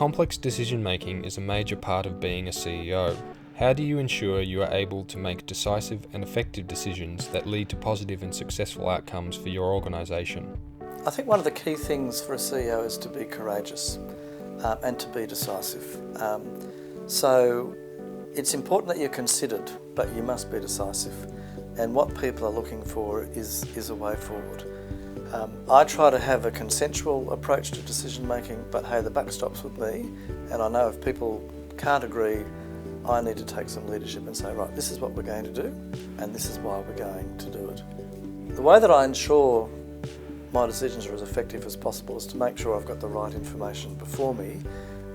Complex decision making is a major part of being a CEO. How do you ensure you are able to make decisive and effective decisions that lead to positive and successful outcomes for your organisation? I think one of the key things for a CEO is to be courageous and to be decisive. So it's important that you're considered, but you must be decisive. And what people are looking for is a way forward. I try to have a consensual approach to decision making, but hey, the buck stops with me. And I know if people can't agree, I need to take some leadership and say, right, this is what we're going to do, and this is why we're going to do it. The way that I ensure my decisions are as effective as possible is to make sure I've got the right information before me,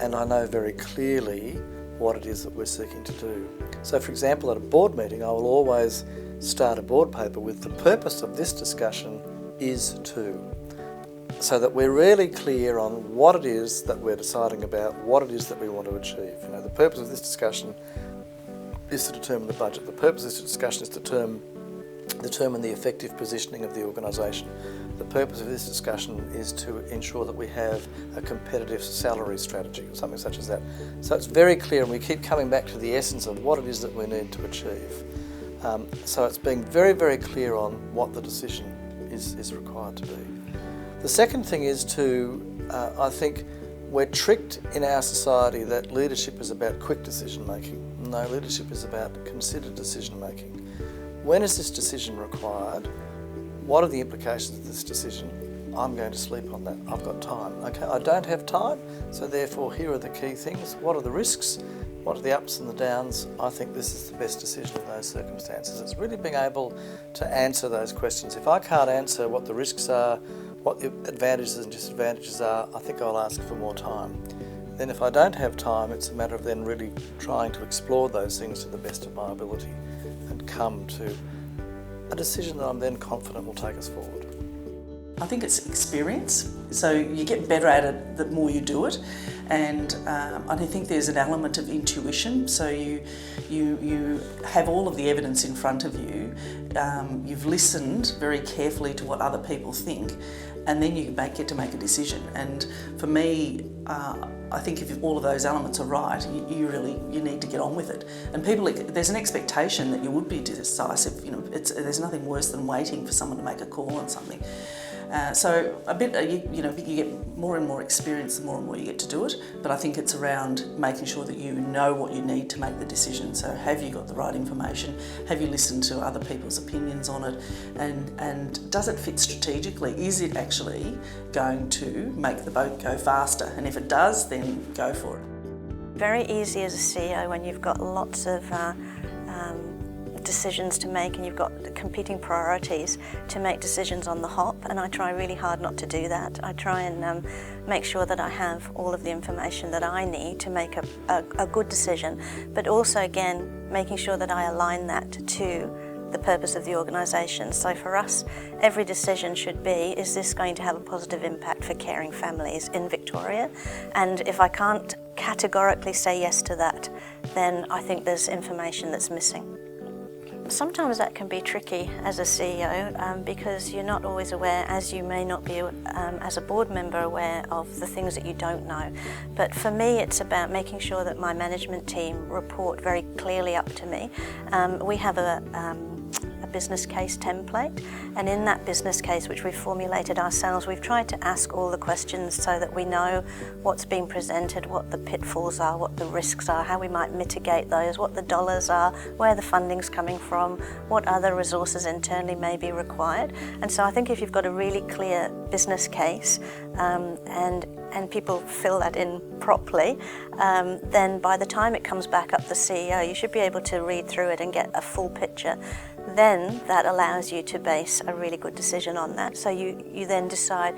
and I know very clearly what it is that we're seeking to do. So for example, at a board meeting, I will always start a board paper with the purpose of this discussion is to, so that we're really clear on what it is that we're deciding about, what it is that we want to achieve. You know, the purpose of this discussion is to determine the budget. The purpose of this discussion is to determine the effective positioning of the organisation. The purpose of this discussion is to ensure that we have a competitive salary strategy, or something such as that. So it's very clear, and we keep coming back to the essence of what it is that we need to achieve. So it's being very, very clear on what the decision is required to be. The second thing is I think we're tricked in our society that leadership is about quick decision making. No, leadership is about considered decision making. When is this decision required? What are the implications of this decision? I'm going to sleep on that. I've got time. Okay, I don't have time, so therefore here are the key things. What are the risks? What are the ups and the downs? I think this is the best decision in those circumstances. It's really being able to answer those questions. If I can't answer what the risks are, what the advantages and disadvantages are, I think I'll ask for more time. Then if I don't have time, it's a matter of then really trying to explore those things to the best of my ability and come to a decision that I'm then confident will take us forward. I think it's experience, so you get better at it the more you do it, and I think there's an element of intuition, so you have all of the evidence in front of you, you've listened very carefully to what other people think, and then you get to make a decision. And for me, I think if all of those elements are right, you need to get on with it. And there's an expectation that you would be decisive. You know, there's nothing worse than waiting for someone to make a call on something. So you get more and more experience the more and more you get to do it, but I think it's around making sure that you know what you need to make the decision. So have you got the right information? Have you listened to other people's opinions on it? And does it fit strategically? Is it actually going to make the boat go faster? And if it does, then go for it. Very easy as a CEO when you've got lots of decisions to make and you've got competing priorities to make decisions on the hop, and I try really hard not to do that. I try and make sure that I have all of the information that I need to make a good decision, but also again making sure that I align that to the purpose of the organisation. So for us, every decision should be, is this going to have a positive impact for caring families in Victoria? And if I can't categorically say yes to that, then I think there's information that's missing. Sometimes that can be tricky as a CEO because you're not always aware, as you may not be as a board member aware of the things that you don't know. But for me, it's about making sure that my management team report very clearly up to me. We have a business case template, and in that business case, which we've formulated ourselves, we've tried to ask all the questions so that we know what's being presented, what the pitfalls are, what the risks are, how we might mitigate those, what the dollars are, where the funding's coming from, what other resources internally may be required. And so I think if you've got a really clear business case and people fill that in properly, then by the time it comes back up the CEO, you should be able to read through it and get a full picture. Then that allows you to base a really good decision on that. So you then decide,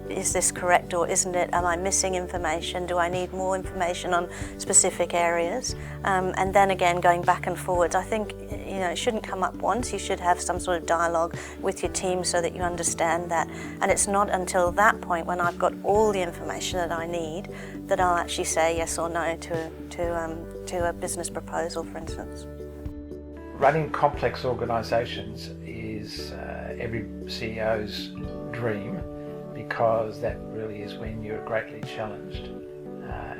is this correct or isn't it? Am I missing information? Do I need more information on specific areas? And then again, going back and forwards, I think it shouldn't come up once. You should have some sort of dialogue with your team so that you understand that. And it's not until that point, when I've got all the information that I need, that I'll actually say yes or no to a business proposal, for instance. Running complex organisations is every CEO's dream, because that really is when you're greatly challenged.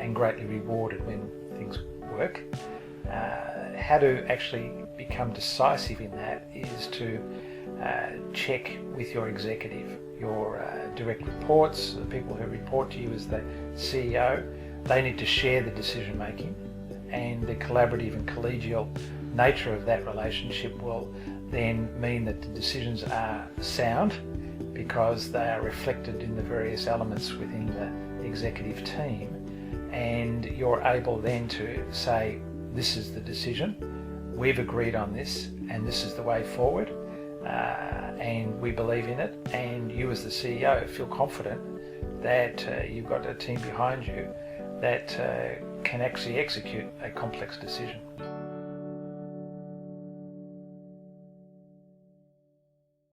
and greatly rewarded when things work. How to actually become decisive in that is to check with your executive, your direct reports, the people who report to you as the CEO. They need to share the decision making, and the collaborative and collegial nature of that relationship will then mean that the decisions are sound because they are reflected in the various elements within the executive team, and you're able then to say, this is the decision, we've agreed on this, and this is the way forward, and we believe in it, and you as the CEO feel confident that you've got a team behind you that can actually execute a complex decision.